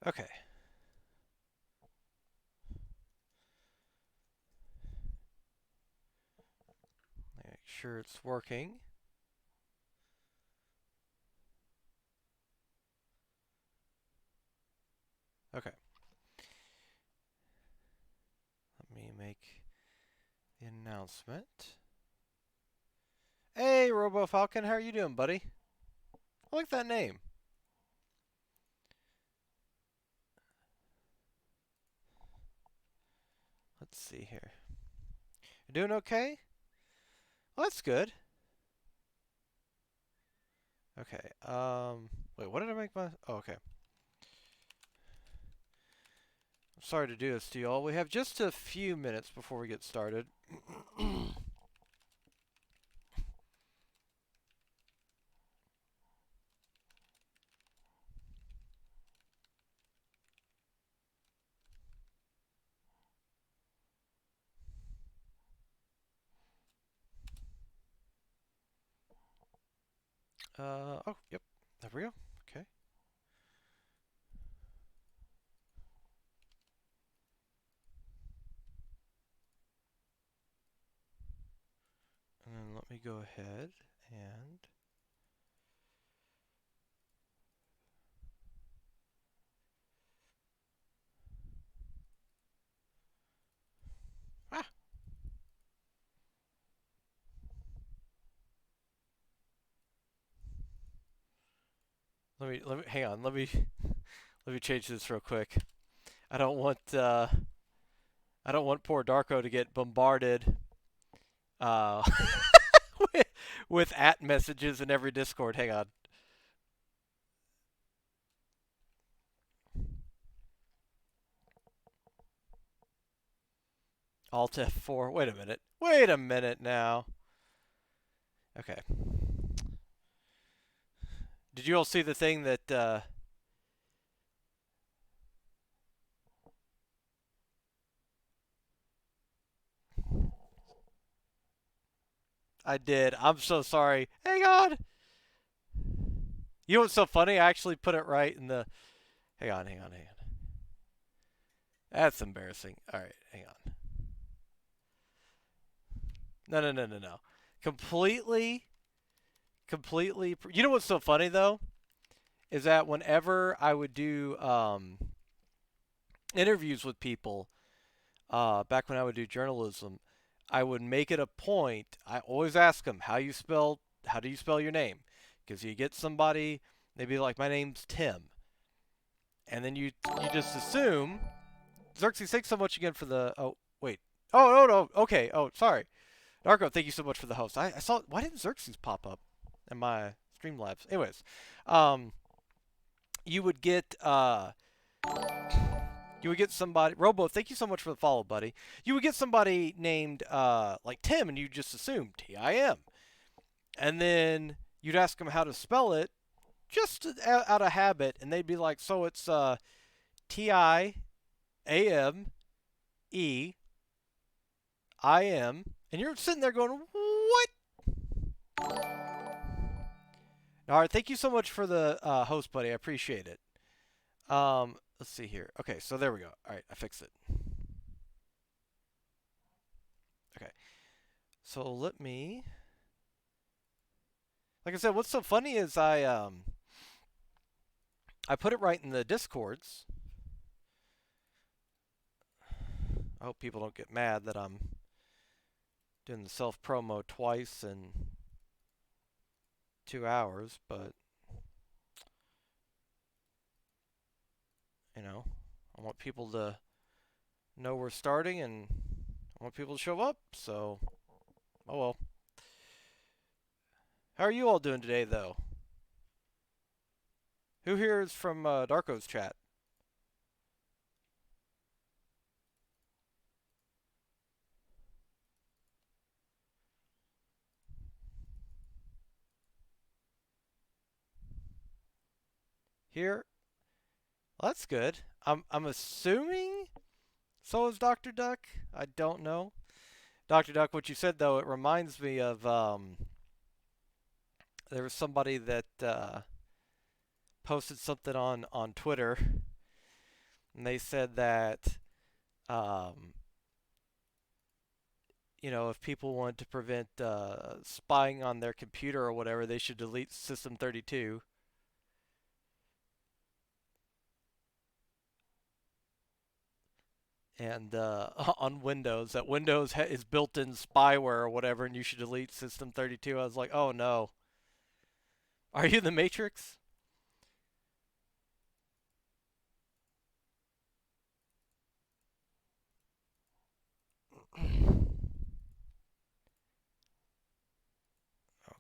Okay. Make sure it's working. Okay. Let me make the announcement. Hey, Robo Falcon, how are you doing, buddy? I like that name. Let's see here. You doing okay? Well, that's good. Okay. Wait, what did I make my? Oh, okay. I'm sorry to do this to y'all. We have just a few minutes before we get started. Oh, yep. There we go. Okay. And then let me go ahead and ah, let me hang on. Let me change this real quick. I don't want I don't want poor Darko to get bombarded uh with, with at messages in every Discord. Hang on. Alt F4. Wait a minute. Wait a minute now. Okay. Did you all see the thing that I did? I'm so sorry. Hang on. You know what's so funny? I actually put it right in the. Hang on. That's embarrassing. All right, hang on. No. Completely, completely. You know what's so funny though is that whenever I would do interviews with people, back when I would do journalism, I would make it a point. I always ask them how do you spell your name? Because you get somebody, maybe like my name's Tim, and then you just assume. Xerxes, thanks so much again for the. Oh wait. Oh no. Okay. Oh sorry. Darko, thank you so much for the host. I saw. Why didn't Xerxes pop up in my Streamlabs? Anyways, um, you would get you would get somebody. Robo, thank you so much for the follow, buddy. You would get somebody named like Tim, and you just assume Tim, and then you'd ask them how to spell it, just out of habit, and they'd be like, so it's Timee, and you're sitting there going, what? All right, thank you so much for the host, buddy. I appreciate it. Let's see here. Okay, so there we go. All right, I fixed it. Okay, so let me. Like I said, what's so funny is I put it right in the discords. I hope people don't get mad that I'm doing the self promo twice in 2 hours, but you know, I want people to know we're starting, and I want people to show up. So, oh well. How are you all doing today, though? Who here is from Darko's chat? Here? Well, that's good. I'm assuming so is Dr. Duck. I don't know. Dr. Duck, what you said though, it reminds me of there was somebody that posted something on Twitter, and they said that um, if people wanted to prevent spying on their computer or whatever, they should delete System 32. And on Windows, that Windows is built-in spyware or whatever, and you should delete System 32. I was like, oh no, are you the Matrix?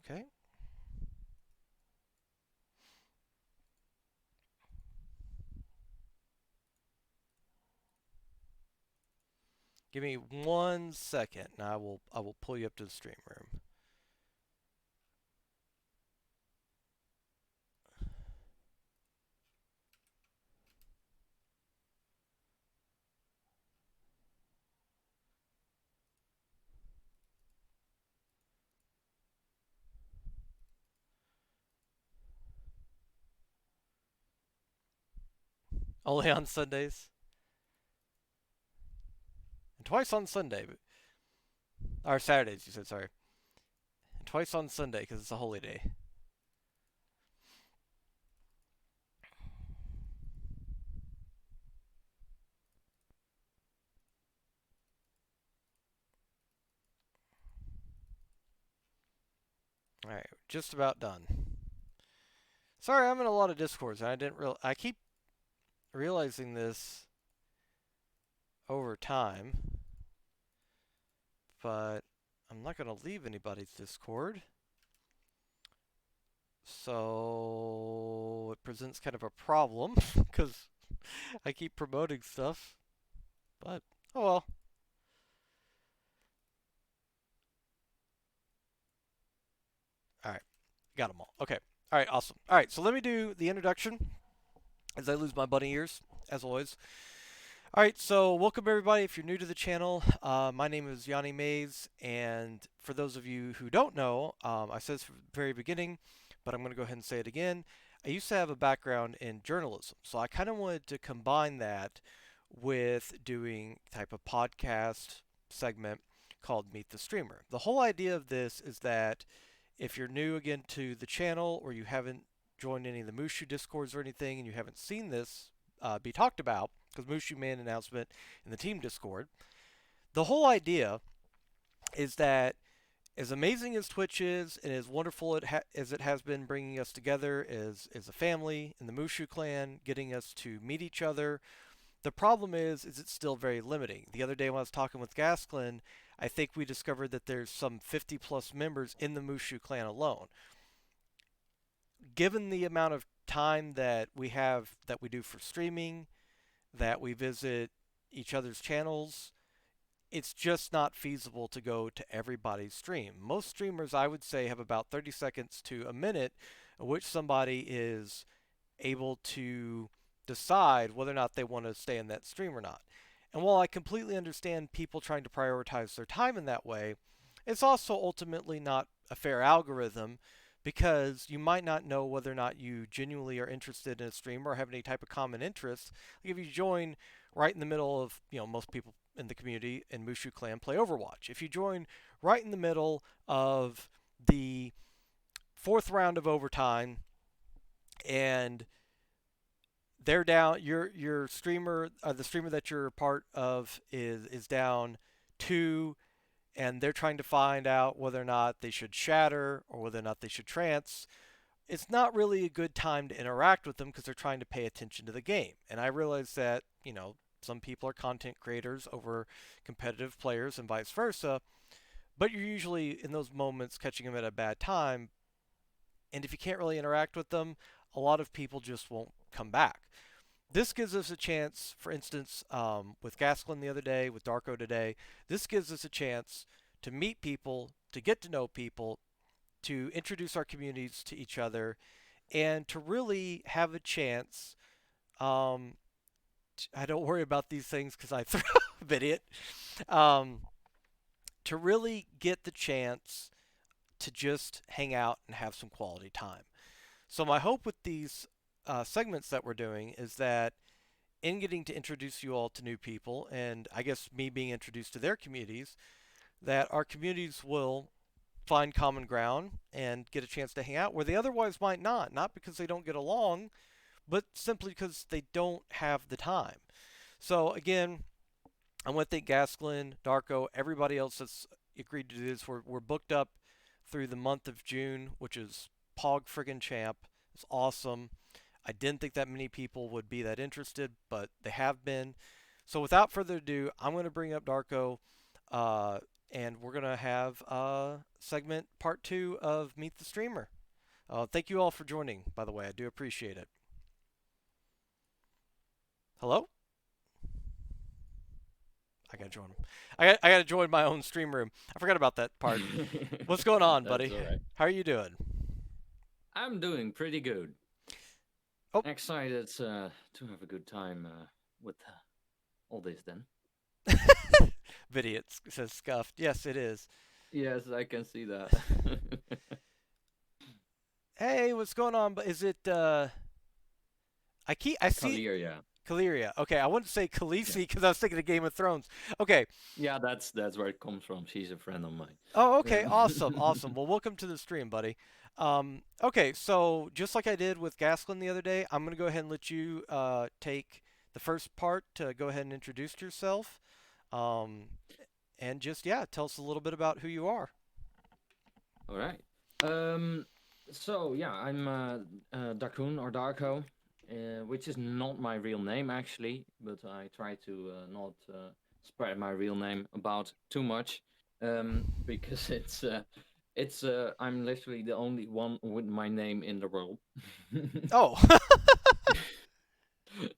Okay, give me 1 second, and I will pull you up to the stream room. Only on Sundays, and twice on Sunday, or Saturdays. You said sorry, and twice on Sunday because it's a holy day. All right, just about done. Sorry, I'm in a lot of discords, and I didn't real. I keep realizing this over time, but I'm not going to leave anybody's Discord. So it presents kind of a problem because I keep promoting stuff. But oh well. All right, got them all. Okay. All right, awesome. All right, so let me do the introduction as I lose my bunny ears, as always. All right, so welcome everybody. If you're new to the channel, my name is Yawny Mays, and for those of you who don't know, I said this from the very beginning, but I'm going to go ahead and say it again. I used to have a background in journalism, so I kind of wanted to combine that with doing type of podcast segment called Meet the Streamer. The whole idea of this is that if you're new again to the channel or you haven't joined any of the Mushu Discords or anything and you haven't seen this be talked about, because Mushu made an announcement in the team Discord, the whole idea is that as amazing as Twitch is and as wonderful as it has been bringing us together as a family in the Mushu clan, getting us to meet each other, the problem is it's still very limiting. The other day when I was talking with Gasklin, I think we discovered that there's some 50 plus members in the Mushu clan alone. Given the amount of time that we have that we do for streaming, that we visit each other's channels, it's just not feasible to go to everybody's stream. Most streamers, I would say, have about 30 seconds to a minute in which somebody is able to decide whether or not they want to stay in that stream or not. And while I completely understand people trying to prioritize their time in that way, it's also ultimately not a fair algorithm because you might not know whether or not you genuinely are interested in a stream or have any type of common interest. Like if you join right in the middle of, most people in the community in Mushu Clan play Overwatch. If you join right in the middle of the fourth round of overtime and they're down, your streamer, the streamer that you're a part of is down two, and they're trying to find out whether or not they should shatter or whether or not they should trance. It's not really a good time to interact with them because they're trying to pay attention to the game. And I realize that, some people are content creators over competitive players and vice versa, but you're usually in those moments catching them at a bad time. And if you can't really interact with them, a lot of people just won't come back. This gives us a chance, for instance, with Gasklin the other day, with Darko today, this gives us a chance to meet people, to get to know people, to introduce our communities to each other, and to really have a chance. I don't worry about these things because I throw an idiot. Um, to really get the chance to just hang out and have some quality time. So my hope with these segments that we're doing is that in getting to introduce you all to new people, and I guess me being introduced to their communities, that our communities will find common ground and get a chance to hang out where they otherwise might not. Not because they don't get along, but simply because they don't have the time. So again, I want to thank Gasklin, Darko, everybody else that's agreed to do this. We're booked up through the month of June, which is Pog friggin' champ. It's awesome. I didn't think that many people would be that interested, but they have been. So without further ado, I'm going to bring up Darko, uh, and we're going to have segment part 2 of Meet the Streamer. Thank you all for joining, by the way. I do appreciate it. Hello? I gotta join him. I gotta join my own stream room. I forgot about that part. What's going on, That's buddy? all right. How are you doing? I'm doing pretty good. Oh, Excited to have a good time with all this then. Vidiot says scuffed. Yes, it is. Yes, I can see that. Hey, what's going on? But is it? I see Kalir, yeah. Kaliria. Okay, I wouldn't say Yeah. Khaleesi because I was thinking of Game of Thrones. Okay. Yeah, that's where it comes from. She's a friend of mine. Oh, okay. Awesome, awesome. Well, welcome to the stream, buddy. Okay, so just like I did with Gasklin the other day, I'm gonna go ahead and let you take the first part to go ahead and introduce yourself. Um, and just yeah, tell us a little bit about who you are. All right. Um. So yeah, I'm Darcoon or Darko, which is not my real name actually, but I try to not spread my real name about too much, because it's I'm literally the only one with my name in the world. Oh,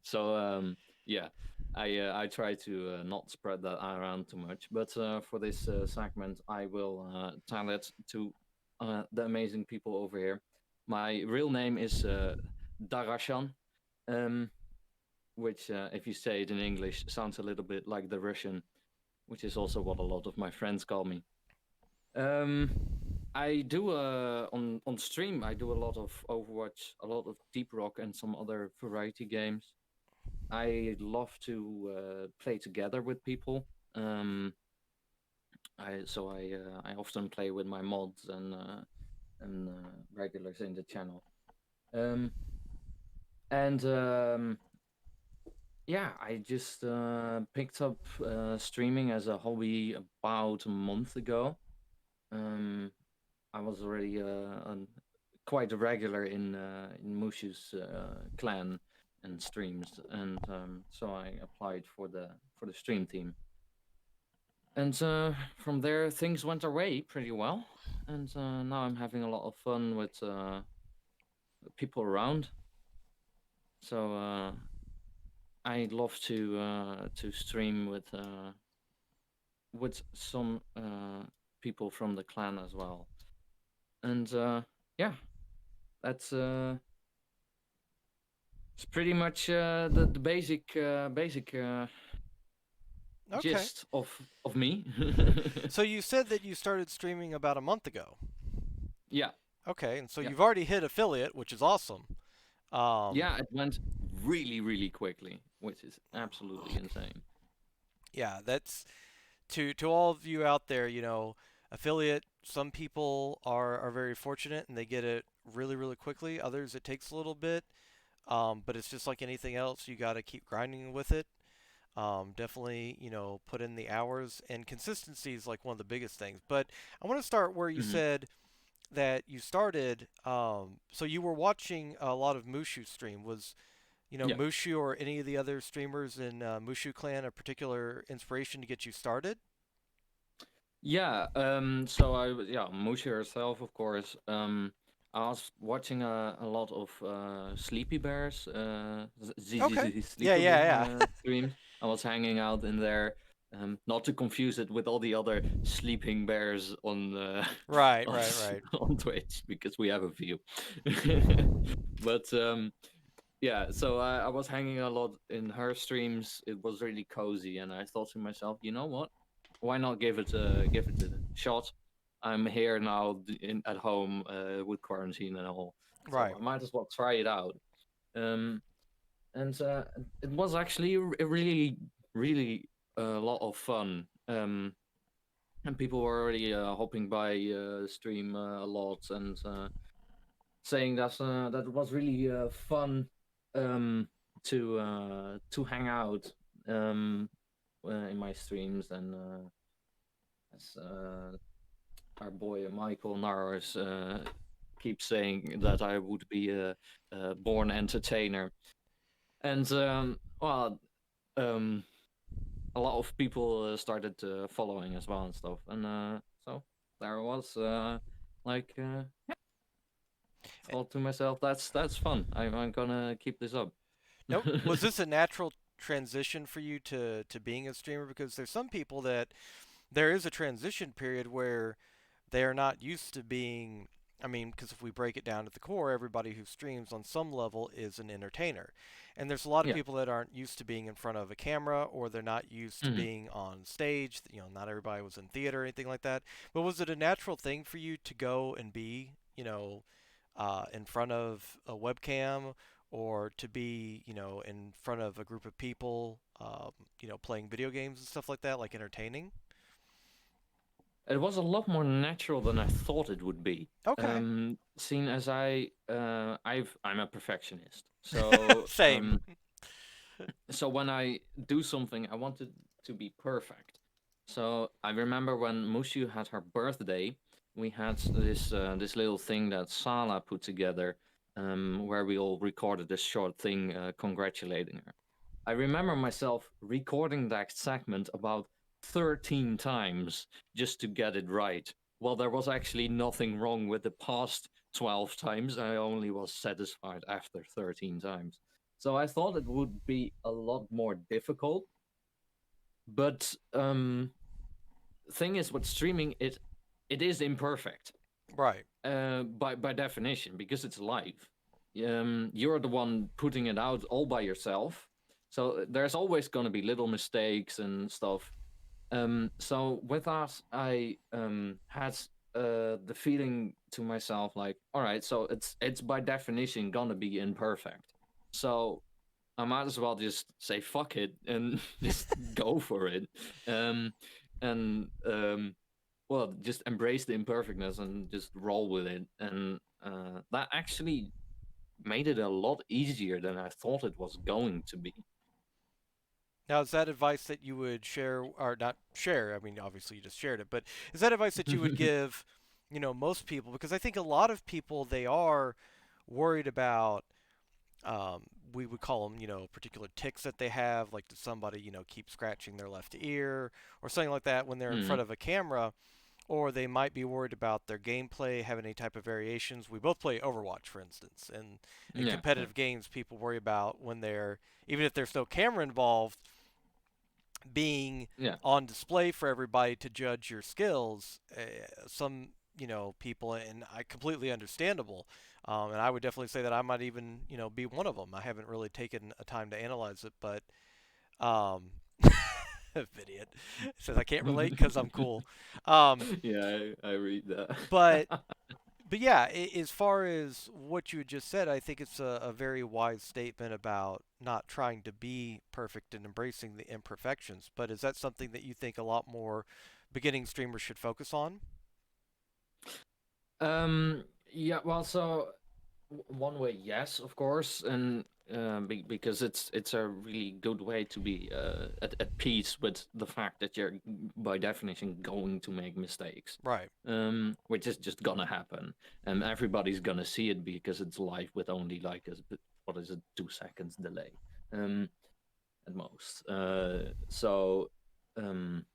So yeah, I try to not spread that around too much. But for this segment, I will tell it to the amazing people over here. My real name is Darashan, um, which, if you say it in English, sounds a little bit like the Russian, which is also what a lot of my friends call me. Um, I do on stream. I do a lot of Overwatch, a lot of Deep Rock, and some other variety games. I love to play together with people. I often play with my mods and regulars in the channel. Um, and yeah, I just picked up streaming as a hobby about a month ago. Um, I was already quite a regular in Mushu's clan and streams, and so I applied for the stream team. And from there, things went away pretty well, and now I'm having a lot of fun with people around. So I love to stream with some people from the clan as well, and yeah, that's it's pretty much the basic okay. gist of me. So you said that you started streaming about a month ago. Yeah, Okay, and so yeah, you've already hit affiliate, which is awesome. Um, yeah. It went really quickly, which is absolutely insane. yeah, that's to all of you out there. Affiliate. Some people are very fortunate and they get it really quickly. Others it takes a little bit. But it's just like anything else. You got to keep grinding with it. Definitely, put in the hours and consistency is like one of the biggest things. But I want to start where you Hmm. said that you started. So you were watching a lot of Mushu stream. Was Yeah, Mushu or any of the other streamers in Mushu Clan a particular inspiration to get you started? yeah. So yeah, Mushi herself, of course. I was watching a lot of Sleepy Bears, Okay. Yeah, Sleepy yeah, Bear yeah. streams. I was hanging out in there. Not to confuse it with all the other sleeping bears on Right, on, right, right. on Twitch because we have a few. But yeah, so I was hanging a lot in her streams. It was really cozy, and I thought to myself, you know what? Why not give it a shot? I'm here now at home with quarantine and all, so Right. I might as well try it out. Um, and it was actually really, really a lot of fun. And people were already hopping by stream a lot and saying that it was really fun um, to hang out in my streams and as our boy Michael Nars keeps saying that I would be a born entertainer, and well, um, a lot of people started following as well and stuff, and so there I was, like, Eh, thought to myself, that's fun. I'm gonna keep this up. Now, was this a natural transition for you to being a streamer? Because there's some people that there is a transition period where they are not used to being. I mean, because if we break it down at the core, everybody who streams on some level is an entertainer. And there's a lot of Yeah. people that aren't used to being in front of a camera or they're not used to Mhm. being on stage. You know, not everybody was in theater or anything like that. But was it a natural thing for you to go and be, in front of a webcam or to be, in front of a group of people, playing video games and stuff like that, like entertaining? It was a lot more natural than I thought it would be. Okay. Seeing as I'm a perfectionist, so Same. so when I do something, I want it to be perfect. So I remember when Mushu had her birthday, we had this little thing that Sala put together, where we all recorded a short thing congratulating her. I remember myself recording that segment about 13 times just to get it right. Well, there was actually nothing wrong with the past 12 times. I only was satisfied after 13 times. So I thought it would be a lot more difficult. But thing is, with streaming, it is imperfect Right. by definition because it's live. You're the one putting it out all by yourself, so there's always going to be little mistakes and stuff. So with that, I had the feeling to myself like, all right, so it's by definition gonna be imperfect. So I might as well just say fuck it and just go for it. Um, and well, just embrace the imperfectness and just roll with it. And that actually made it a lot easier than I thought it was going to be. Now, is that advice that you would share, or not share? I mean, obviously you just shared it, but is that advice that you would give, most people? Because I think a lot of people, they are worried about, um, we would call them, particular ticks that they have, like does somebody, keep scratching their left ear or something like that when they're in front Mm, of a camera, or they might be worried about their gameplay having any type of variations. We both play Overwatch, for instance, and in yeah, yeah, competitive games, people worry about when they're, even if there's no camera involved, being yeah. on display for everybody to judge your skills. Some, people, and I completely understandable. And I would definitely say that I might even, be one of them. I haven't really taken a time to analyze it, but um, idiot says I can't relate because I'm cool. Um, Yeah, I read that. but but yeah, as far as what you just said, I think it's a very wise statement about not trying to be perfect and embracing the imperfections. But is that something that you think a lot more beginning streamers should focus on? Yeah, well, so one way, yes, of course, and because it's a really good way to be at peace with the fact that you're by definition going to make mistakes, Right. which is just gonna happen, and everybody's gonna see it because it's live with only like what is it, 2 seconds delay, um, at most. So um,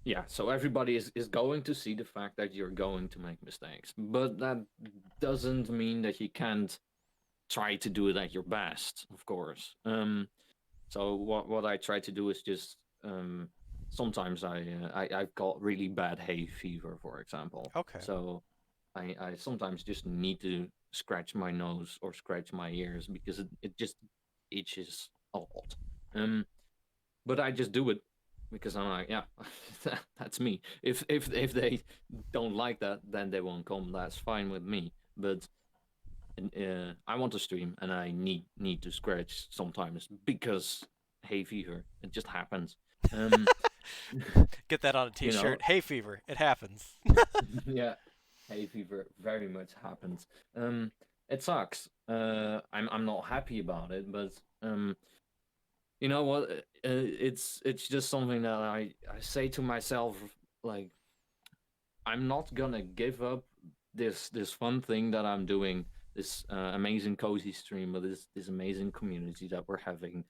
yeah, so everybody is going to see the fact that you're going to make mistakes, but that doesn't mean that you can't try to do it at your best, of course. So what I try to do is just sometimes I've got really bad hay fever, for example. Okay. So I sometimes just need to scratch my nose or scratch my ears because it just itches a lot. Um, but I just do it because I'm like, yeah, that's me. If they don't like that, then they won't come. That's fine with me. But I want to stream and I need to scratch sometimes because hay fever. It just happens. Um, Get that on a you know, T-shirt. Hay fever. It happens. yeah, hay fever very much happens. It sucks. I'm not happy about it, but you know what? It's just something that I say to myself, like, I'm not gonna give up this fun thing that I'm doing, this amazing cozy stream with this amazing community that we're having,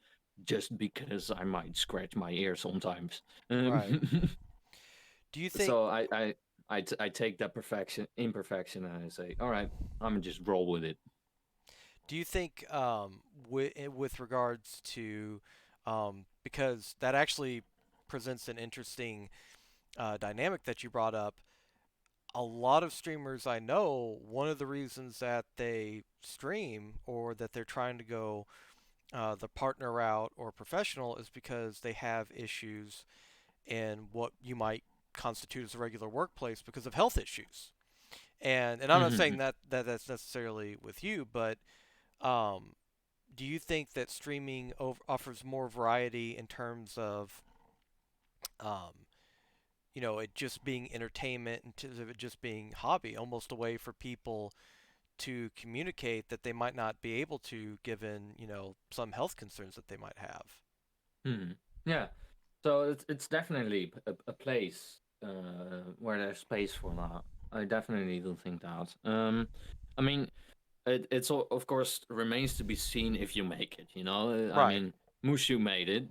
just because I might scratch my ear sometimes. Right. Do you think So I take that perfection imperfection and I say, all right, I'm gonna just roll with it. Do you think, with regards to, because that actually presents an interesting dynamic that you brought up. A lot of streamers I know, one of the reasons that they stream or that they're trying to go the partner route or professional is because they have issues in what you might constitute as a regular workplace because of health issues. And I'm not saying Mhm. that that's necessarily with you, but um, do you think that streaming offers more variety in terms of um, it just being entertainment in terms of it just being hobby, almost a way for people to communicate that they might not be able to given, some health concerns that they might have. Mhm. Yeah. So it's definitely a place where there's space for that. I definitely do think that. I mean, of course remains to be seen if you make it. You know, I Right. mean, Mushu made it.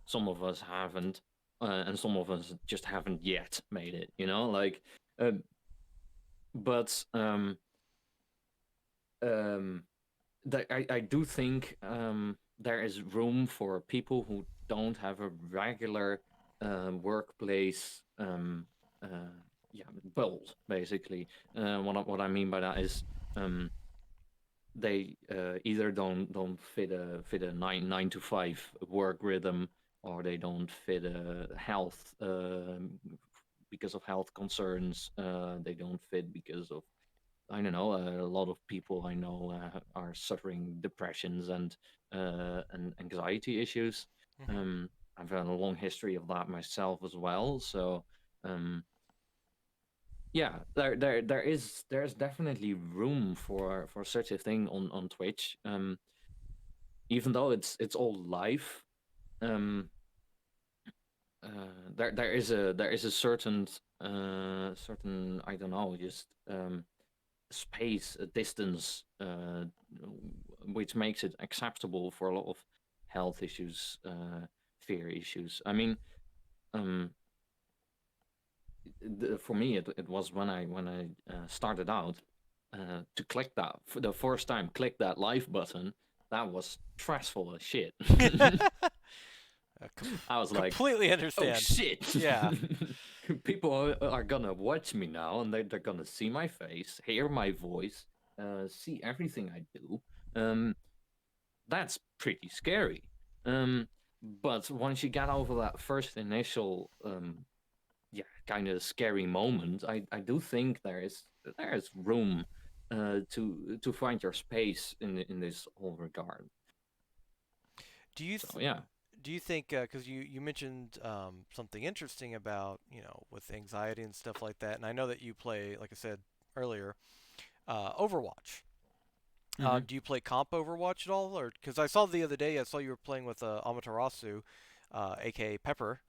Some of us haven't, and some of us just haven't yet made it. You know, like, uh, but um, I do think there is room for people who don't have a regular workplace yeah, build basically. What I mean by that is they either don't fit a nine to five work rhythm, or they don't fit a health because of health concerns. They don't fit because of, I don't know. A lot of people I know are suffering depressions and anxiety issues. Hmm. Um, I've had a long history of that myself as well. So um, yeah, there's definitely room for such a thing on Twitch. Even though it's all live, um, there is a certain, I don't know, just space, a distance, which makes it acceptable for a lot of health issues, fear issues. I mean, um, for me, it was when I started out to click that for the first time, click that live button. That was stressful as shit. Com- I was like, completely oh understand. shit. Yeah. People are gonna watch me now, and they're gonna see my face, hear my voice, see everything I do. Um, that's pretty scary. Um, but once you get over that first initial, yeah, kind of scary moment, I do think there is room to find your space in this whole regard. Do you So th- yeah. do you think, because you mentioned something interesting about, with anxiety and stuff like that, and I know that you play, like I said earlier, Overwatch. Hmm. Do you play comp Overwatch at all, or because I saw the other day, I saw you were playing with Amaterasu, aka Pepper.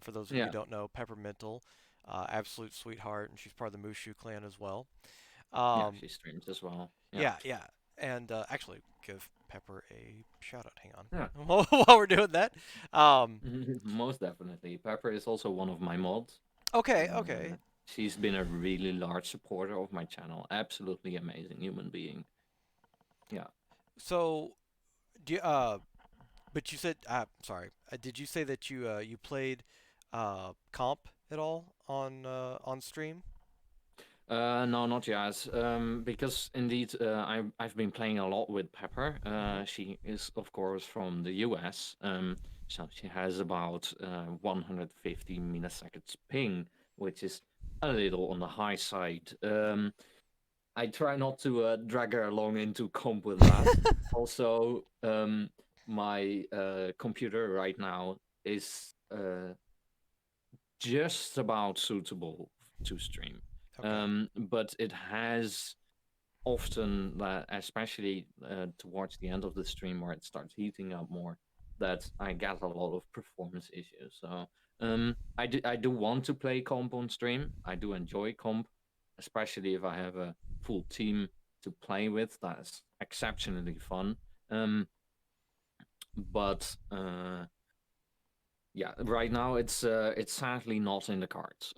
For those of you who Yeah, don't know, Peppermental, absolute sweetheart, and she's part of the Mushu clan as well. yeah, Um, she streams as well. Yeah, yeah, yeah, and actually give Pepper a shout out. Hang yeah. on, while we're doing that. Um, Most definitely. Pepper is also one of my mods. okay, Uh, okay. she's been a really large supporter of my channel. Absolutely amazing human being. Yeah. So, do you, but you said, sorry, did you say that you played comp at all on stream? No, not yet. Because indeed, I've been playing a lot with Pepper. Hmm. She is, of course, from the US. So she has about 150 milliseconds ping, which is a little on the high side. I try not to drag her along into comp with that. Also, my computer right now is just about suitable to stream. Okay. But it has often that, especially towards the end of the stream where it starts heating up more, that I get a lot of performance issues. So I do want to play comp on stream. I do enjoy comp, especially if I have a full team to play with. That's exceptionally fun. Um, but yeah, right now it's sadly not in the cards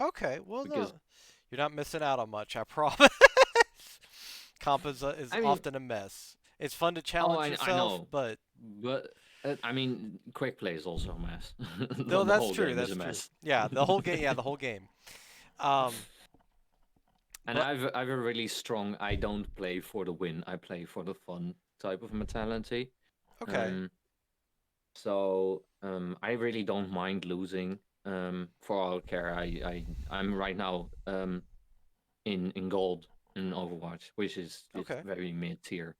Okay. Well, because no, you're not missing out on much. I promise. Comp is I mean, often a mess. It's fun to oh, challenge I yourself, know, but but I mean, quick play is also a mess. the, no, the that's whole true. game is That's a true. mess. Yeah, the whole game. Yeah, the whole game. Um, And but I've a really strong I don't play for the win, I play for the fun type of mentality. okay, Um, so I really don't mind losing. For all I care, I'm right now in gold in Overwatch, which is just okay. very mid tier.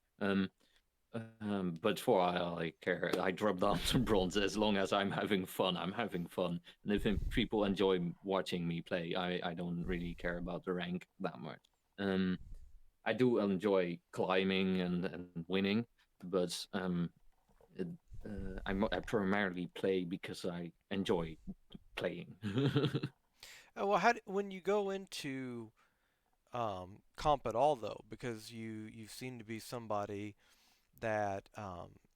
But for all I care, I drop down to bronze as long as I'm having fun. I'm having fun, and if people enjoy watching me play, I don't really care about the rank that much. Um, I do enjoy climbing and winning, but it, I primarily play because I enjoy playing. Well, when you go into comp at all though, because you seem to be somebody that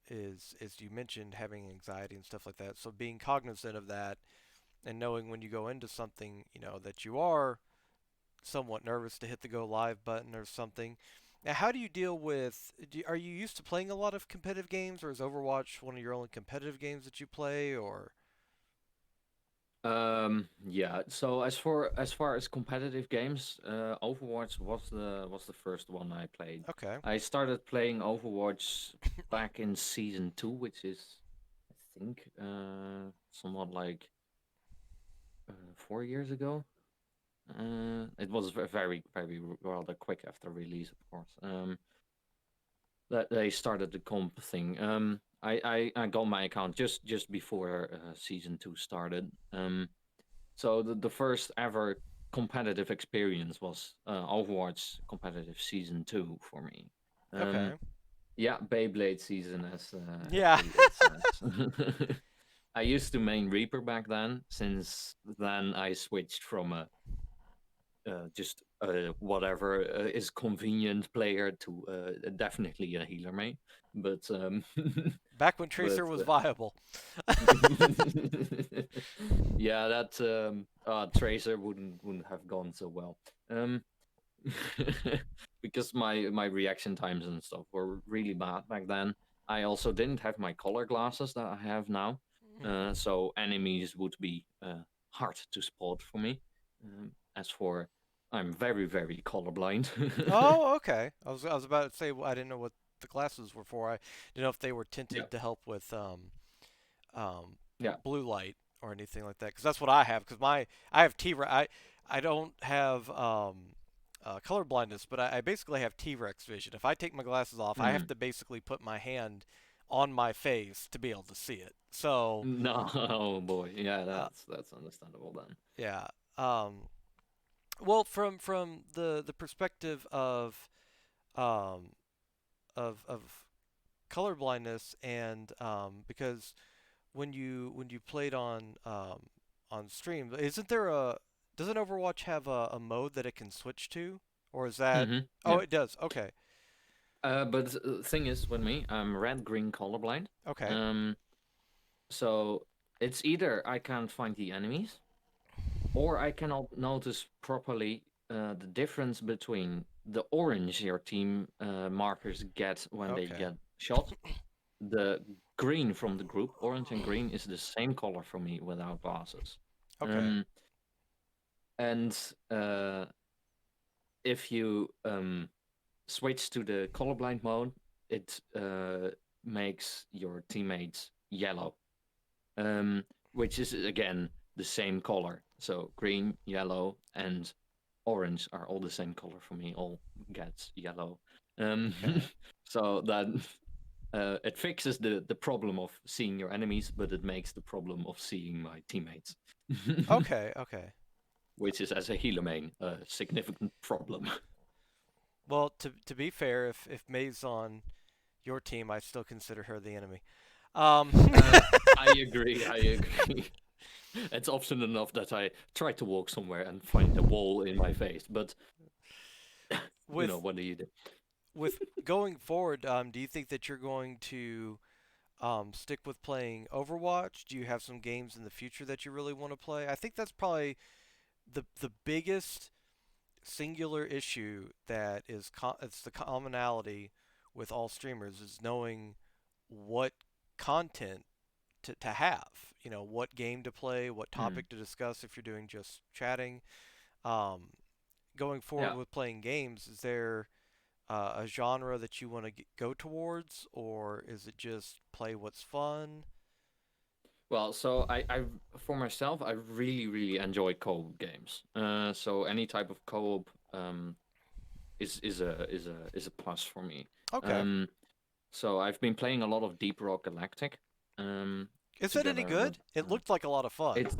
is, as you mentioned, having anxiety and stuff like that. So being cognizant of that and knowing when you go into something, that you are somewhat nervous to hit the go live button or something. Now, how do you deal with? Are you used to playing a lot of competitive games, or is Overwatch one of your only competitive games that you play? Or Yeah. So as far as competitive games, Overwatch was the first one I played. okay, I started playing Overwatch back in season 2, which is I think somewhat like 4 years ago. It was very very rather quick after release, of course. That they started the comp thing. I got my account just before season 2 started. So the first ever competitive experience was Overwatch competitive season 2 for me. Um, okay, yeah, Beyblade season, as yeah, David says. I used to main Reaper back then. Since then, I switched from a just whatever is convenient player to definitely a healer main. But back when but Tracer was viable. yeah, that Tracer wouldn't have gone so well. Um, because my reaction times and stuff were really bad back then. I also didn't have my color glasses that I have now, Mhm. so enemies would be hard to spot for me. As for I'm very very colorblind. Oh, okay. I was about to say I didn't know what the glasses were for. I didn't know if they were Yeah, tinted to help with um, yeah. blue light or anything like that. Because that's what I have. Because I have I don't have color blindness, but I basically have T-Rex vision. If I take my glasses off, I have Mm. to basically put my hand on my face to be able to see it. So No, oh boy, yeah, uh, that's understandable then. yeah. Um, well, from the perspective um, of color blindness and because when you played on stream, isn't there a doesn't Overwatch have a mode that it can switch to, or is that? Oh, Yeah. it does. Okay, But the thing is, with me, I'm red green colorblind. okay, Um, so it's either I can't find the enemies, or I cannot notice properly the difference between the orange your team markers get when they okay, get shot. The green from the group, orange and green, is the same color for me without glasses. okay, Um, and if you switch to the colorblind mode, it makes your teammates yellow, um, which is again the same color. So green, yellow, and orange are all the same color for me. All gets yellow. Um, Okay. so that it fixes the problem of seeing your enemies, but it makes the problem of seeing my teammates, Okay. Okay. which is as a healer main a significant problem. Well, to be fair, if May's on your team, I still consider her the enemy. Um, Uh, I agree. I agree. It's often enough that I try to walk somewhere and find a wall in my face, but with what do you do? with going forward, do you think that you're going to stick with playing Overwatch? Do you have some games in the future that you really want to play? I think that's probably the biggest singular issue that is it's the commonality with all streamers is knowing what content to have. You know, what game to play, what Hmm. topic to discuss if you're doing just chatting. Um, Going forward Yeah. with playing games, is there a genre that you want to go towards, or is it just play what's fun? Well, so I for myself, I really, really enjoy co-op games. So any type of co-op is a plus for me. Okay. Um, so I've been playing a lot of Deep Rock Galactic, Is it any together with good? It looked like a lot of fun. it's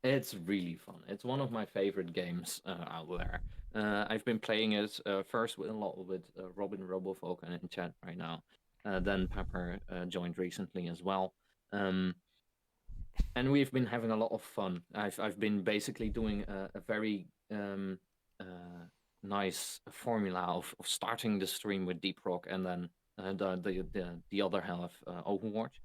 it's really fun. It's one of my favorite games out there. I've been playing it first with a lot with Robin Robofolk in chat right now. Then Pepper joined recently as well. Um, and we've been having a lot of fun. I've been basically doing a very nice formula of starting the stream with Deep Rock and then the other half Overwatch,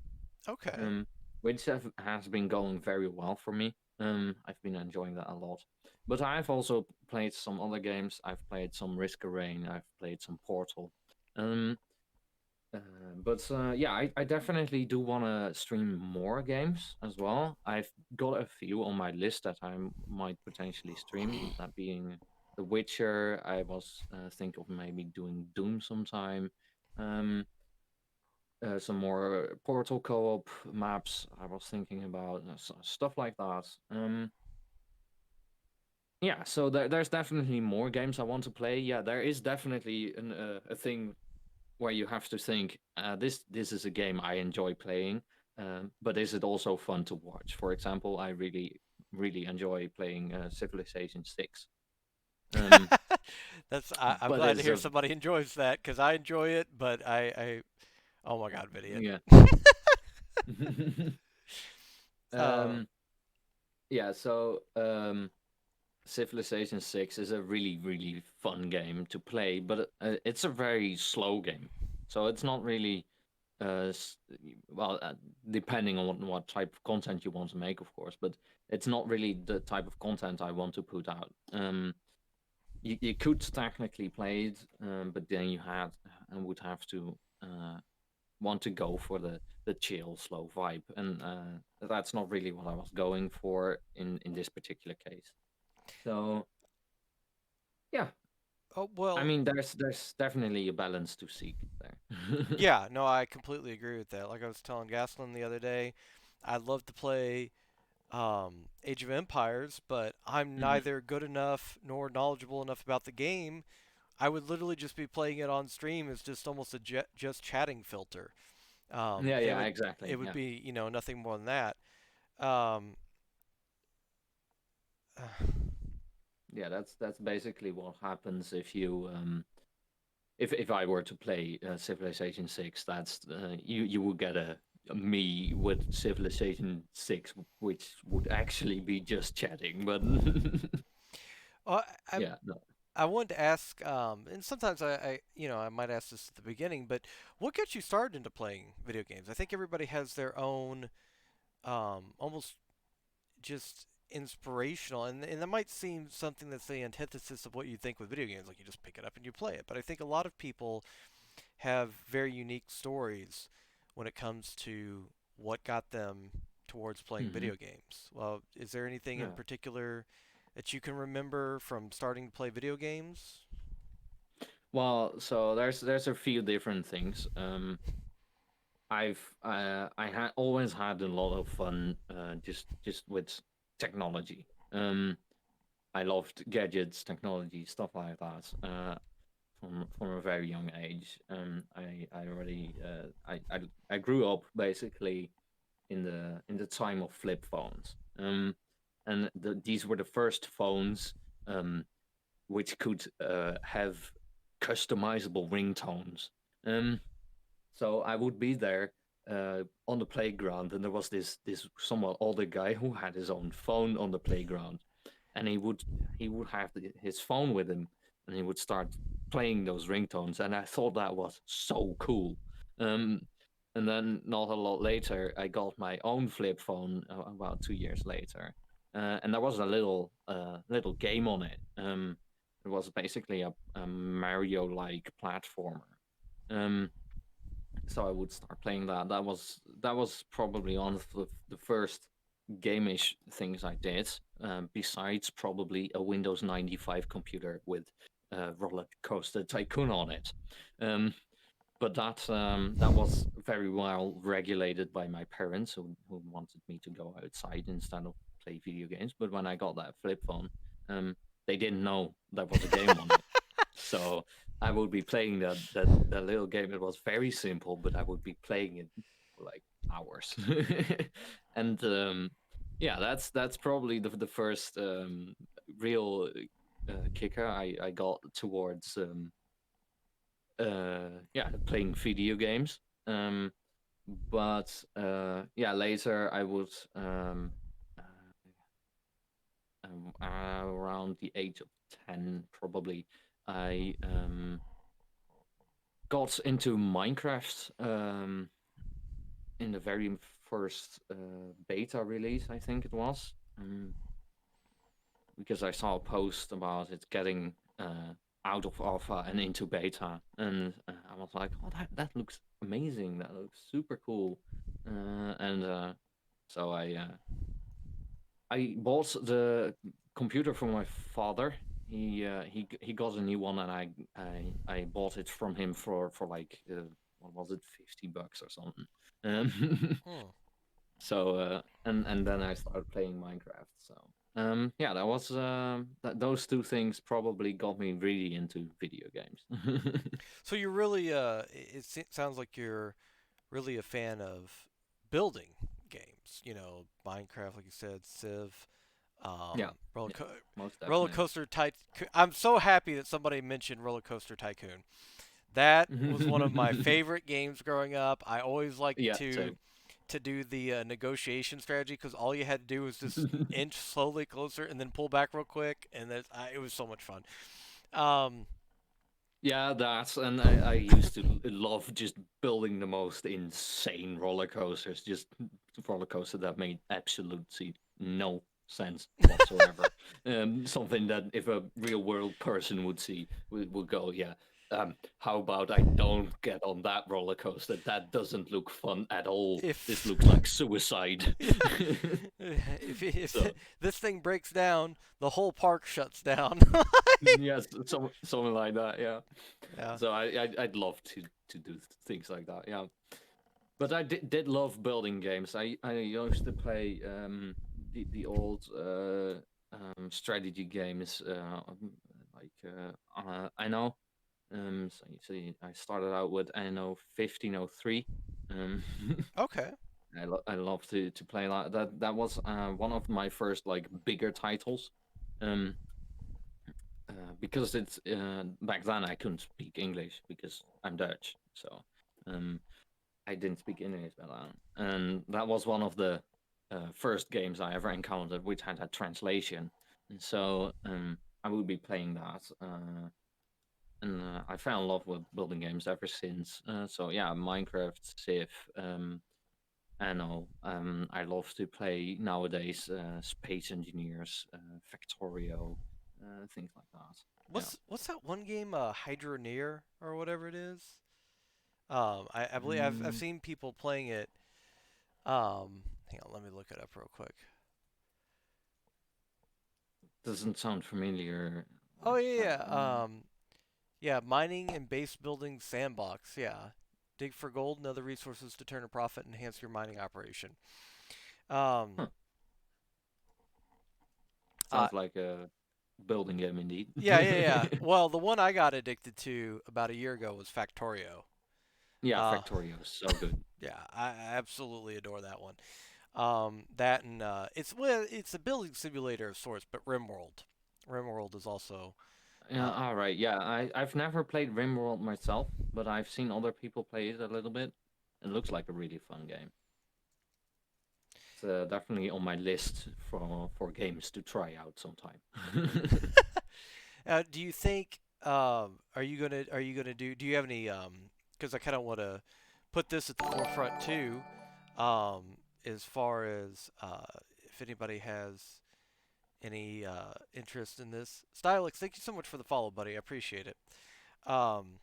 Okay. um, which has been going very well for me. I've been enjoying that a lot. But I've also played some other games. I've played some Risk of Rain. I've played some Portal. Um, but yeah, I definitely do want to stream more games as well. I've got a few on my list that might potentially stream. That being The Witcher. I was think of maybe doing Doom sometime. Um, some more Portal co-op maps. I was thinking about stuff like that. Yeah, so there's definitely more games I want to play. Yeah, there is definitely a thing where you have to think, this is a game I enjoy playing, but is it also fun to watch? For example, I really enjoy playing Civilization 6. Um, That's I'm but glad to it's hear a somebody enjoys that because I enjoy it, but I oh my god, idiot. yeah. uh, um, yeah, so Civilization 6 is a really really fun game to play, but it's a very slow game, so it's not really uh, well, depending on what type of content you want to make, of course, but it's not really the type of content I want to put out. You could technically play it, but then you had and would have to want to go for the chill, slow vibe, and that's not really what I was going for in this particular case. So yeah, oh I well, mean, there's definitely a balance to seek there. yeah, no, I completely agree with that. Like I was telling Gaslin the other day, I'd love to play Age of Empires, but I'm Mhm. neither good enough nor knowledgeable enough about the game. I would literally just be playing it on stream as just almost a just chatting filter. Yeah, It yeah, would exactly. it would Yeah. be nothing more than that. Um, Yeah, that's basically what happens if you if I were to play Civilization 6. That's you would get a me with Civilization 6, which would actually be just chatting. But uh, I yeah, no. I wanted to ask, and sometimes I might ask this at the beginning, but what gets you started into playing video games? I think everybody has their own, almost just inspirational, and that might seem something that's the antithesis of what you think with video games, like you just pick it up and you play it. But I think a lot of people have very unique stories when it comes to what got them towards playing Hmm. video games. Well, is there anything in Yeah. particular that you can remember from starting to play video games? Well, so there's a few different things. I had always had a lot of fun just with technology. I loved gadgets, technology, stuff like that. From a very young age. I already I grew up basically in the time of flip phones. And these were the first phones um, which could have customizable ringtones. Um, so I would be there on the playground, and there was this somewhat older guy who had his own phone on the playground, and he would have his phone with him, and he would start playing those ringtones, and I thought that was so cool. Um, and then not a lot later, I got my own flip phone about 2 years later, and there was a little game on it. It was basically a Mario-like platformer. Um, so I would start playing that. That was probably one of the first gameish things I did. Besides probably a Windows 95 computer with Roller Coaster Tycoon on it. Um, but that was very well regulated by my parents, who wanted me to go outside instead of play video games. But when I got that flip phone, um, they didn't know there was a game on it. So I would be playing that little game. It was very simple, but I would be playing it for like hours. And yeah, that's probably the first real kicker I got towards yeah, playing video games. Um, but yeah, later I would around the age of 10 probably I got into Minecraft in the very first beta release, I think it was, because I saw a post about it getting out of alpha and into beta, and I was like, "Oh, that looks amazing! That looks super cool!" And so I bought the computer from my father. He got a new one, and I bought it from him for like what was it, $50 or something. Hmm. And then I started playing Minecraft. So yeah, that was those two things probably got me really into video games. So you're really sounds like you're really a fan of building games. You know, Minecraft, like you said, Civ, Yeah, um, roller, yeah, co- most roller definitely. coaster tycoon. I'm so happy that somebody mentioned roller coaster tycoon. That was one of my favorite games growing up. I always liked Yeah, same. to do the negotiation strategy because all you had to do was just inch slowly closer and then pull back real quick, and it was so much fun. Um, Yeah, that's and I used to love just building the most insane roller coasters, just roller coaster that made absolutely no sense whatsoever. Something that if a real world person would see would go, yeah. How about I don't get on that roller coaster? That doesn't look fun at all. This if looks like suicide. if So this thing breaks down, the whole park shuts down. yes, something like that. Yeah. Yeah. So I'd love to do things like that. Yeah. But I did love building games. I used to play the old strategy games like I know. I started out with I know 1503. Um, Okay. I love to play that. That was one of my first like bigger titles. Um, because it's back then I couldn't speak English because I'm Dutch. So um, I didn't speak English back then, and that was one of the first games I ever encountered which had a translation. And so I would be playing that, and I fell in love with building games ever since. So yeah, Minecraft, Civ, Anno. I love to play nowadays Space Engineers, Factorio, things like that. Yeah. What's that one game? Hydroneer or whatever it is. I believe I've Mm, seen people playing it. Hang on, let me look it up real quick. doesn't sound familiar. Oh What's yeah, that yeah. one? Yeah, mining and base building sandbox. Yeah, dig for gold and other resources to turn a profit and enhance your mining operation. Um, Huh. uh, Sounds like a. building game indeed. Yeah, yeah, yeah. Well, the one I got addicted to about a year ago was Factorio. Yeah, Uh, Factorio is so good. yeah, I absolutely adore that one. That and it's a building simulator of sorts, but RimWorld. RimWorld is also Yeah, uh, all right. Yeah, I've never played RimWorld myself, but I've seen other people play it a little bit. It looks like a really fun game. It's definitely on my list for games to try out sometime. do you think are you gonna do you have any because I kind of want to put this at the forefront too, as far as if anybody has any interest in this. Stylix, thank you so much for the follow, buddy. I appreciate it. Um,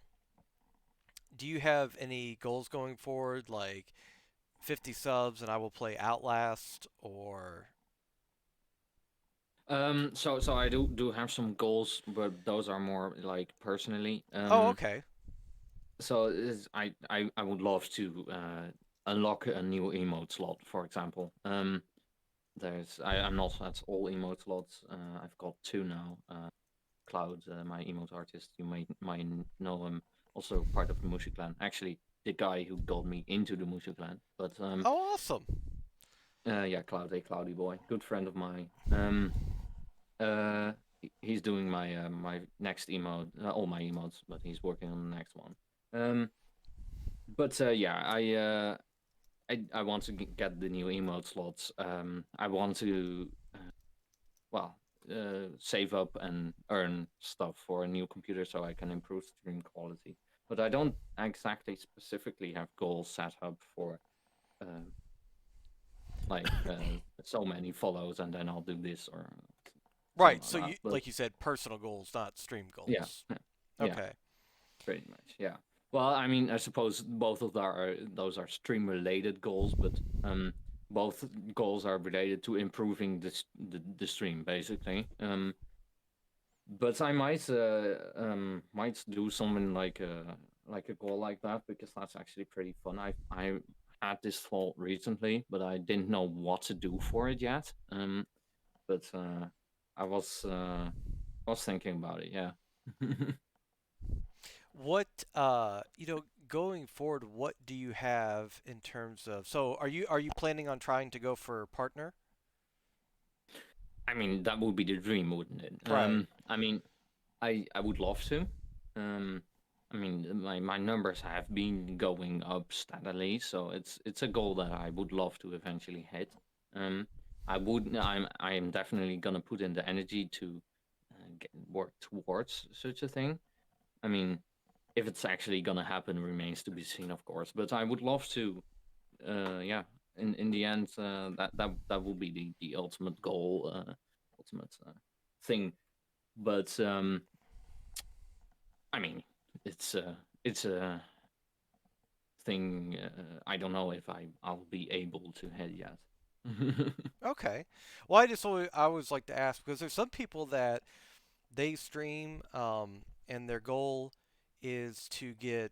do you have any goals going forward, like 50 subs and I will play Outlast, or? So I do have some goals, but those are more like personally. Oh, okay. So I would love to unlock a new emote slot, for example. I'm not at all emote slots. I've got two now. Cloud, my emote artist, you might know him, also part of the Mushu clan. Actually, the guy who got me into the Mushu clan. But Oh, awesome. yeah, Cloud, a cloudy boy, good friend of mine. Uh, he's doing my next emote, all my emotes, but he's working on the next one. But yeah, I want to get the new emote slots. I want to well save up and earn stuff for a new computer so I can improve stream quality. But I don't exactly specifically have goals set up for uh, like so many follows and then I'll do this or something Right. like So that. you, But like you said, personal goals, not stream yeah, goals. yeah, yeah, Okay. pretty much. Yeah. Well, I mean, I suppose both of those are stream related goals, but both goals are related to improving the stream basically. But I might do something like a goal like that because that's actually pretty fun. I had this thought recently, but I didn't know what to do for it yet. But I was thinking about it. Yeah. What going forward, what do you have in terms of? So are you planning on trying to go for partner? I mean, that would be the dream, wouldn't it? Right. I mean, I would love to. Um, I mean, my numbers have been going up steadily, so it's a goal that I would love to eventually hit. Um, I am definitely gonna put in the energy to work towards such a thing. I mean, if it's actually gonna happen remains to be seen, of course. But I would love to. Yeah. In the end, that will be the ultimate goal, ultimate thing. But I mean, it's a thing. I don't know if I'll be able to head yet. Okay. Well, I always like to ask because there's some people that they stream and their goal is to get,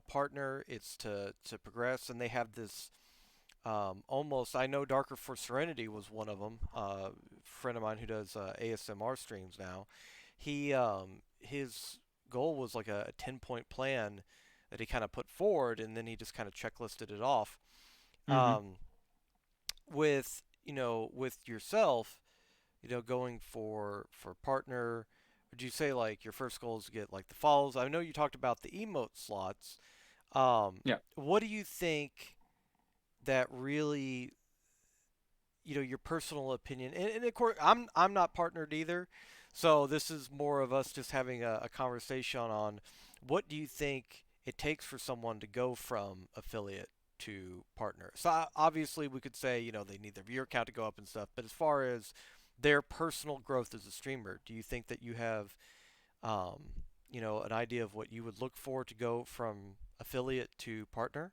partner, it's to progress, and they have this almost. I know Darker for Serenity was one of them. Friend of mine who does ASMR streams now. His goal was like a 10-point plan that he kind of put forward, and then he just kind of checklisted it off. Hmm. Um, with with yourself, going for partner, would you say like your first goal is to get like the follows? I know you talked about the emote slots. Yeah. What do you think that really, your personal opinion? And of course, I'm not partnered either, so this is more of us just having a conversation on what do you think it takes for someone to go from affiliate to partner. So obviously, we could say they need their viewer count to go up and stuff, but as far as their personal growth as a streamer, do you think that you have um, an idea of what you would look for to go from affiliate to partner?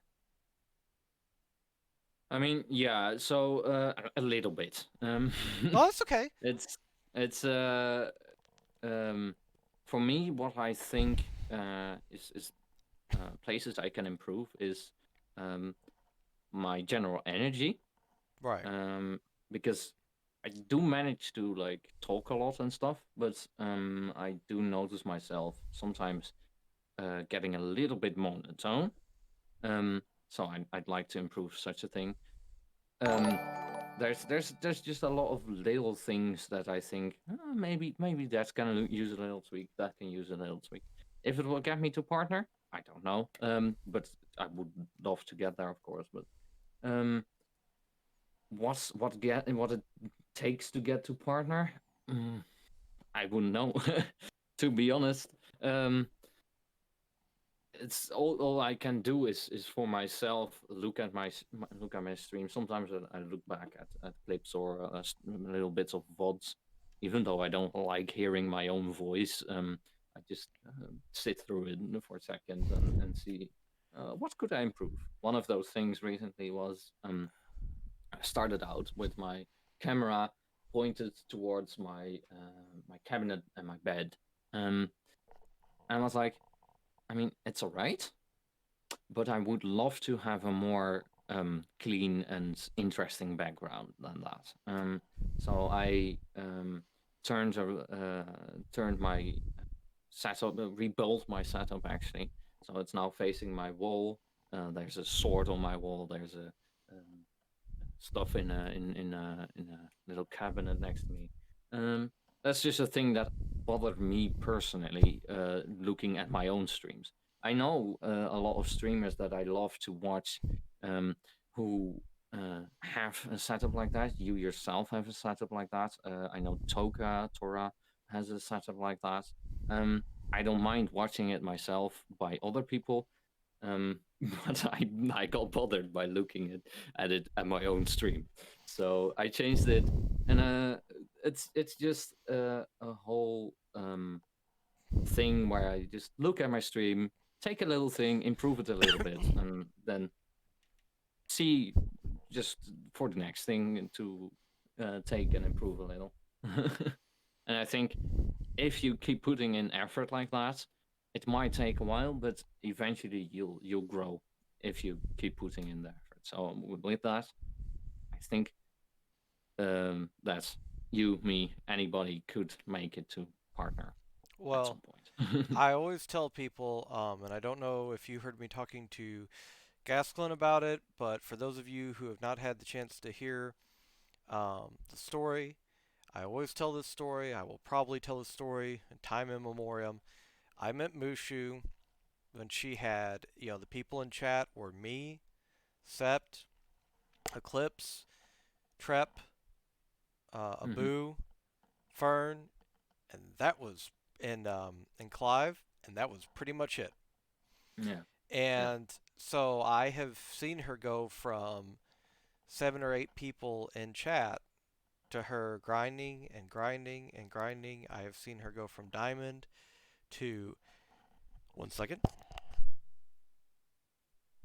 I mean, yeah. So a little bit. Oh, that's okay. It's it's um for me what I think is places I can improve is um my general energy Right. um because I do manage to like talk a lot and stuff, but I do notice myself sometimes getting a little bit monotone. So I'd like to improve such a thing. Um, there's just a lot of little things that I think maybe that's gonna use a little tweak. That can use a little tweak. If it will get me to partner, I don't know. But I would love to get there, of course. But um, what it takes to get to partner? Mm, I wouldn't know. To be honest, um, it's all I can do is for myself look at look at my stream. Sometimes I look back at clips or little bits of vods, even though I don't like hearing my own voice. I just sit through it for a second and see what could I improve. One of those things recently was I started out with my camera pointed towards my cabinet and my bed, um, and I was like, I mean, it's alright, but I would love to have a more clean and interesting background than that. So I turned my setup, rebuilt my setup actually. So it's now facing my wall. There's a sword on my wall. There's a stuff in a little cabinet next to me. Um, that's just a thing that bothered me personally. Looking at my own streams, I know a lot of streamers that I love to watch, um, who have a setup like that. You yourself have a setup like that. I know Tora has a setup like that. Um, I don't mind watching it myself by other people, but I got bothered by looking at it at my own stream, so I changed it, and it's just a whole thing where I just look at my stream, take a little thing, improve it a little bit, and then see just for the next thing to take and improve a little. And I think if you keep putting in effort like that, it might take a while, but eventually you'll grow if you keep putting in the effort. So with that, I think that you, me, anybody could make it to partner at Well, some point. I always tell people, and I don't know if you heard me talking to Gasklin about it, but for those of you who have not had the chance to hear the story, I always tell this story. I will probably tell this story in time in memoriam. I met Mushu when she had, the people in chat were me, Sept, Eclipse, Trep, Hmm. Abu, Fern, and that was and Clive, and that was pretty much it. Yeah, yeah. And so I have seen her go from 7 or 8 people in chat to her grinding and grinding and grinding. I have seen her go from diamond to 1 second. I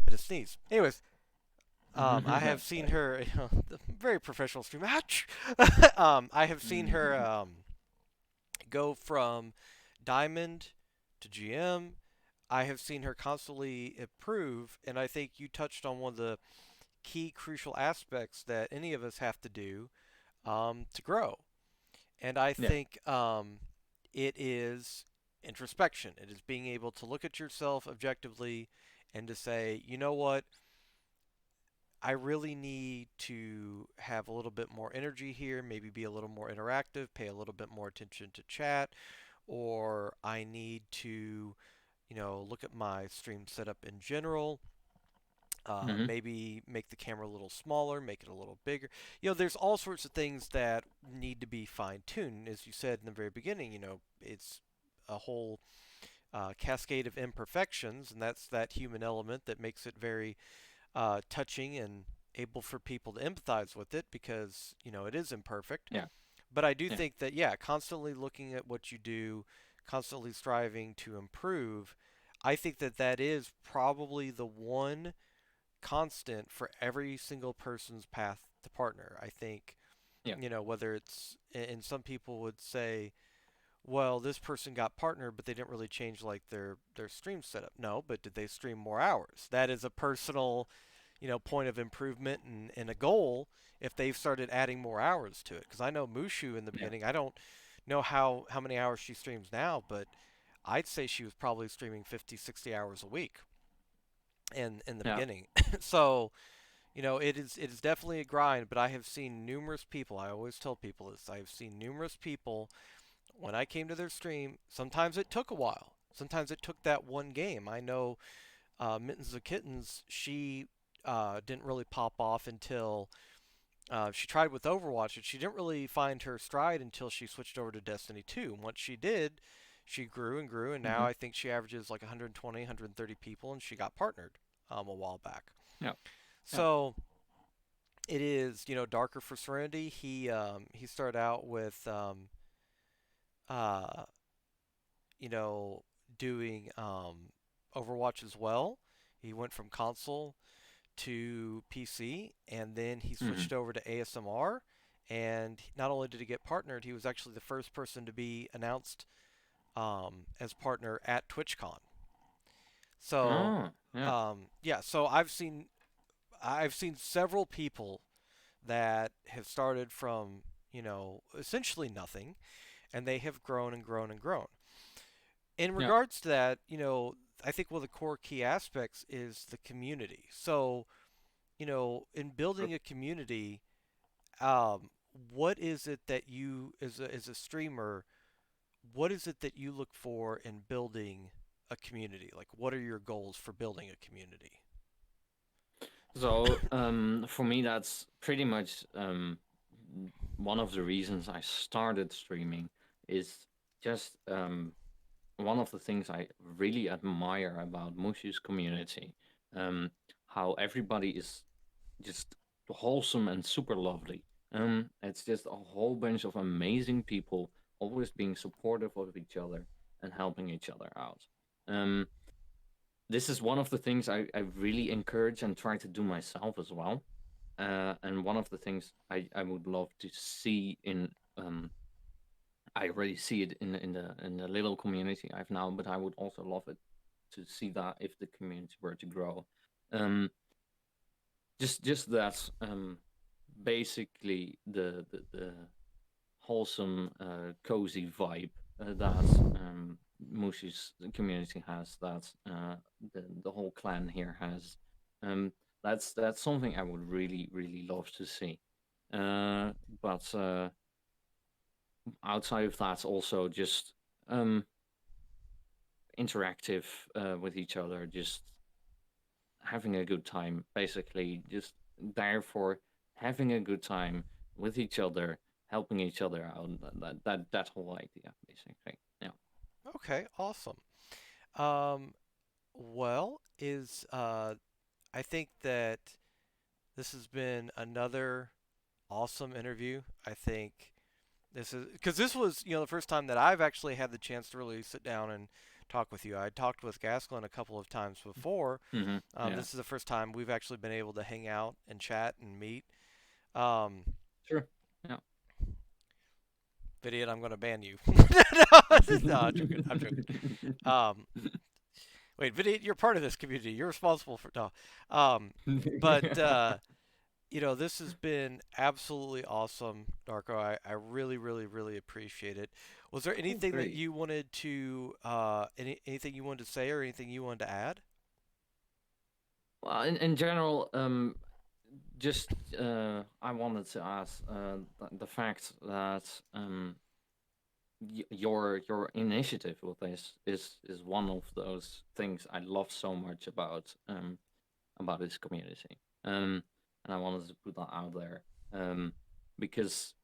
had a sneeze. Anyways, I have seen Same. her, very professional streamer. I have seen her go from diamond to GM. I have seen her constantly improve, and I think you touched on one of the key crucial aspects that any of us have to do to grow. And I Yeah, think it is introspection. It is being able to look at yourself objectively and to say, you know what, I really need to have a little bit more energy here, maybe be a little more interactive, pay a little bit more attention to chat, or I need to, look at my stream setup in general. hmm, Maybe make the camera a little smaller, make it a little bigger. There's all sorts of things that need to be fine tuned. As you said in the very beginning, it's a whole cascade of imperfections, and that's that human element that makes it very touching and able for people to empathize with it because it is imperfect. yeah, But I do yeah, think that yeah, constantly looking at what you do, constantly striving to improve, I think that that is probably the one constant for every single person's path to partner. I think yeah, whether it's and some people would say, well, this person got partner, but they didn't really change like their stream setup. No, but did they stream more hours? That is a personal point of improvement and a goal if they've started adding more hours to it. Because I know Mushu in the Yeah. beginning, I don't know how many hours she streams now, but I'd say she was probably streaming 50, 60 hours a week in the Yeah. beginning. So, it is definitely a grind, but I have seen numerous people, I always tell people this, I've seen numerous people when I came to their stream, sometimes it took a while. Sometimes it took that one game. I know Mittens of Kittens, she didn't really pop off until she tried with Overwatch, and she didn't really find her stride until she switched over to Destiny 2. And once she did, she grew and grew, and now Hmm. I think she averages like 120, 130 people, and she got partnered a while back. Yeah. Yeah. So it is, darker for Serenity. He started out with uh, you know, doing Overwatch as well. He went from console to PC, and then he Hmm. switched over to ASMR. And not only did he get partnered, he was actually the first person to be announced as partner at TwitchCon. So, Oh, yeah. yeah, so I've seen several people that have started from essentially nothing, and they have grown and grown and grown. In Yeah. regards to that, I think one of the core key aspects is the community. So, in True. building a community, um, what is it that you, as a streamer, what is it that you look for in building a community? Like, what are your goals for building a community? So, for me, that's pretty much one of the reasons I started streaming is just one of the things I really admire about Mushu's community. Um, how everybody is just wholesome and super lovely. It's just a whole bunch of amazing people always being supportive of each other and helping each other out. Um, this is one of the things I really encourage and try to do myself as well. And one of the things I would love to see in I already see it in the little community I've now, but I would also love it to see that if the community were to grow. Um, just that basically the wholesome cozy vibe that Mushi's community has, that the whole clan here has. Um, that's something I would really love to see. Uh, but outside of that, also just um, interactive with each other, just having a good time, basically, just therefore having a good time with each other, helping each other out. That whole idea, basically. Yeah. Okay, awesome. Um, well, is I think that this has been another awesome interview. I think this is because this was, the first time that I've actually had the chance to really sit down and talk with you. I talked with Gasklin a couple of times before. Hmm. Yeah. This is the first time we've actually been able to hang out and chat and meet. Um, Sure. Yeah. Idiot, I'm going to ban you. No, I'm joking. I'm joking. Um, Wait, Idiot, you're part of this community. You're responsible for no. Um, but this has been absolutely awesome, Darko. I really, really, really appreciate it. Was there Oh, anything that great. you wanted to, anything you wanted to say or anything you wanted to add? Well, in general, just I wanted to ask the fact that your initiative with this is one of those things I love so much about this community. And I wanted to put that out there because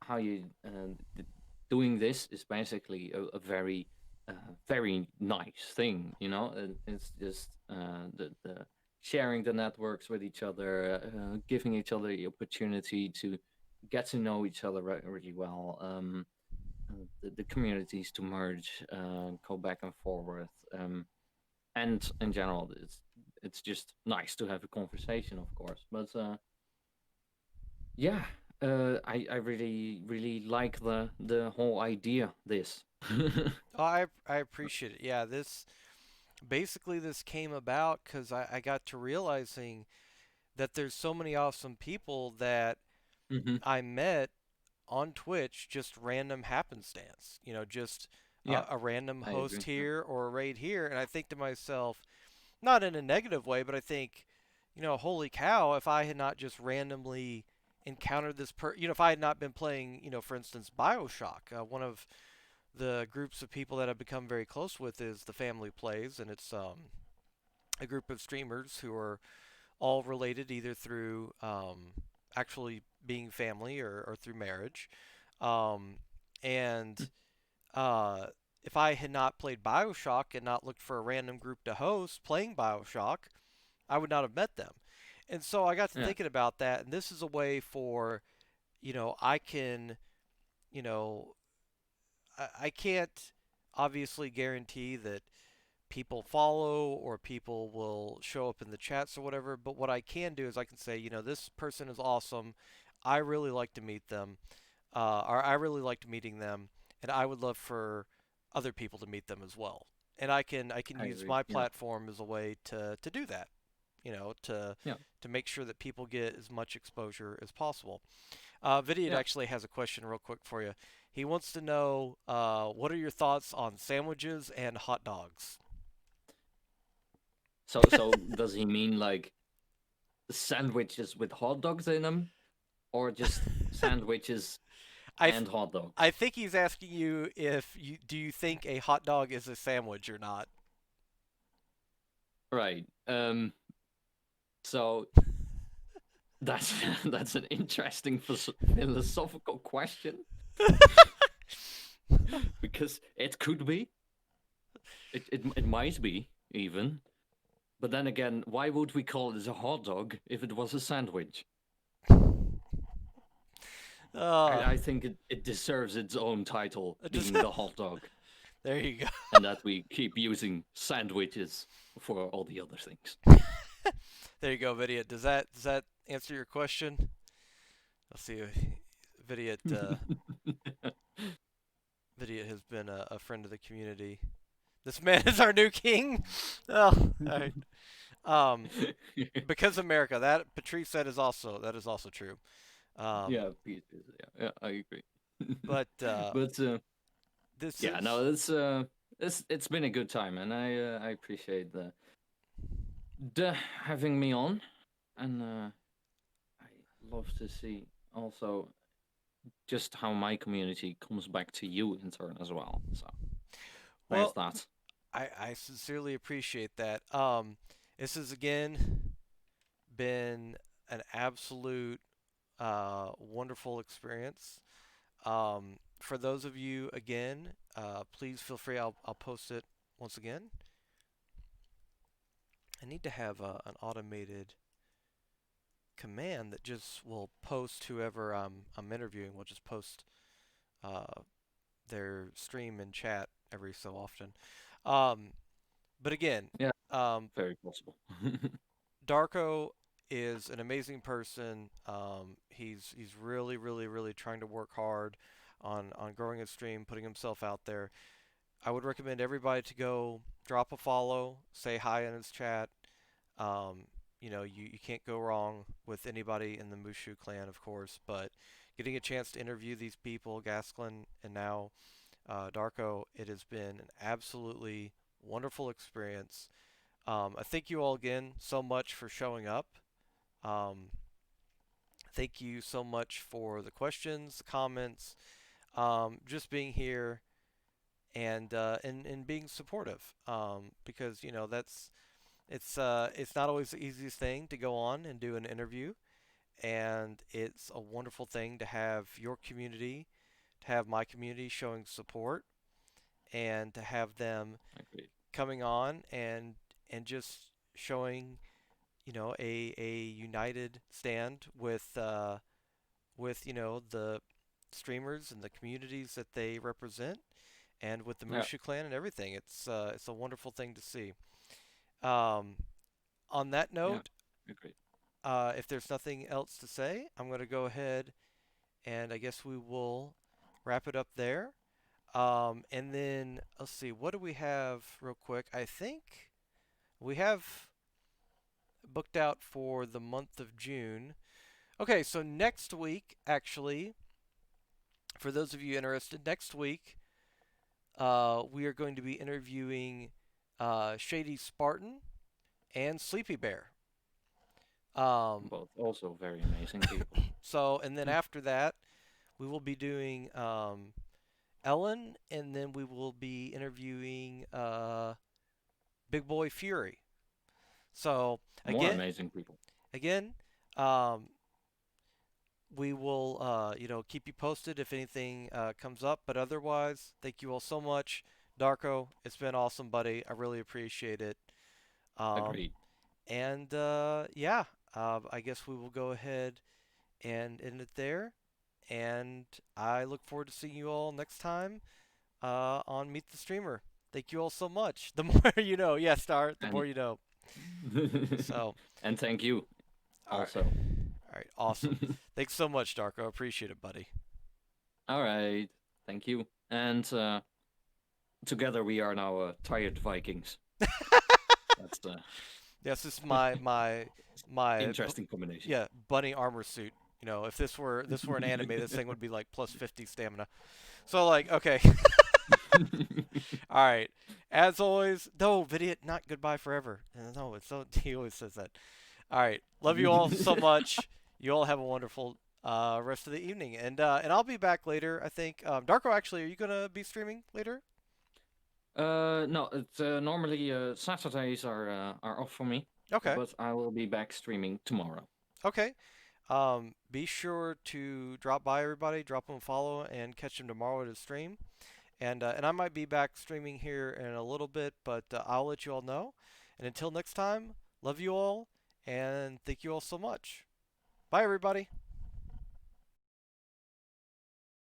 how you doing this is basically a very very nice thing, you know. It's just the sharing the networks with each other, giving each other the opportunity to get to know each other really well. The communities to merge, go back and forth, and in general, it's just nice to have a conversation, of course. But yeah, I really like the whole idea. This. Oh, I appreciate it. Yeah, this basically this came about because I got to realizing that there's so many awesome people that Hmm. I met on Twitch, just random happenstance, just Yeah, a random I agree. host Yeah. here or a raid here. And I think to myself, not in a negative way, but I think, holy cow, if I had not just randomly encountered if I had not been playing, for instance, Bioshock, one of the groups of people that I've become very close with is the Family Plays, and it's a group of streamers who are all related either through actually being family or through marriage. Um, and uh, if I had not played Bioshock and not looked for a random group to host playing Bioshock, I would not have met them. And so I got to Yeah, thinking about that, and this is a way for, I can, you know, I can't obviously guarantee that people follow or people will show up in the chats or whatever. But what I can do is I can say, this person is awesome. I really like to meet them, or I really liked meeting them, and I would love for other people to meet them as well. And I can I use agree. my Yeah, platform as a way to do that. To yeah, make sure that people get as much exposure as possible. Vidiot yeah. actually has a question real quick for you. He wants to know what are your thoughts on sandwiches and hot dogs? So does he mean like sandwiches with hot dogs in them, or just sandwiches I th- and hot I dogs? think he's asking you if you do you think a hot dog is a sandwich or not. Right. So that's that's an interesting philosophical question because it could be, it might be even, but then again, why would we call it a hot dog if it was a sandwich? Uh, I think it deserves its own title, just being the hot dog, there you go. and that we keep using sandwiches for all the other things. There you go, Vidiot. Does that answer your question? Let's see. Vidiot Vidiot has been a friend of the community. This man is our new king. Oh, all right. Um, because America. That Patrice said is also true. Um, Yeah, yeah, I agree. but But this yeah, is no, it's been a good time, and I appreciate the having me on, and I love to see also just how my community comes back to you in turn as well. So there's well. that. I sincerely appreciate that. This has again been an absolute wonderful experience. For those of you, again, please feel free. I'll post it once again. I need to have an automated command that just will post whoever I'm interviewing. Will just post uh, their stream and chat every so often. Um, but again, Yeah, um, very possible. Darko is an amazing person. He's really, really, really trying to work hard on growing his stream, putting himself out there. I would recommend everybody to go drop a follow, say hi in his chat. Um, you can't go wrong with anybody in the Mushu clan, of course, but getting a chance to interview these people, Gasklin and now Darko, it has been an absolutely wonderful experience. I thank you all again so much for showing up. Um, Thank you so much for the questions, the comments, just being here and being supportive. Because it's not always the easiest thing to go on and do an interview, and it's a wonderful thing to have your community, to have my community showing support, and to have them Agreed. coming on and just showing a united stand with the streamers and the communities that they represent, and with the Yeah, Mushu clan and everything. It's a wonderful thing to see. Um, on that yeah, note, agreed. if there's nothing else to say, I'm going to go ahead and I guess we will wrap it up there. And then let's see, what do we have real quick? I think. we have booked out for the month of June. Okay, so next week, actually, for those of you interested, next week we are going to be interviewing Shady Spartan and Sleepy Bear. Um, Both also very amazing people. and then after that, we will be doing Ellen, and then we will be interviewing Big Boy Fury. So More again, amazing people. again, um, we will keep you posted if anything comes up. But otherwise, thank you all so much, Darko. It's been awesome, buddy. I really appreciate it. Um, Agreed. and yeah, I guess we will go ahead and end it there. And I look forward to seeing you all next time on Meet the Streamer. Thank you all so much. The more you know. Yeah, Star, the And more you know. So, and thank you all right. also. All right, awesome. Thanks so much, Darko. Appreciate it, buddy. All right. Thank you. And together we are now tired Vikings. That's Yes, this is my interesting combination. yeah, bunny armor suit. If this were an anime, this thing would be like plus 50 stamina. So like, okay. All right. As always, no, Vidiot, not goodbye forever. No, it's so he always says that. All right. Love you all so much. You all have a wonderful rest of the evening, and I'll be back later. I think. Darko, actually, are you gonna be streaming later? No, it's normally Saturdays are off for me, Okay. but I will be back streaming tomorrow. Okay. Be sure to drop by everybody, drop them a follow, and catch them tomorrow at his stream. And I might be back streaming here in a little bit, but I'll let you all know. And until next time, love you all, and thank you all so much. Bye, everybody.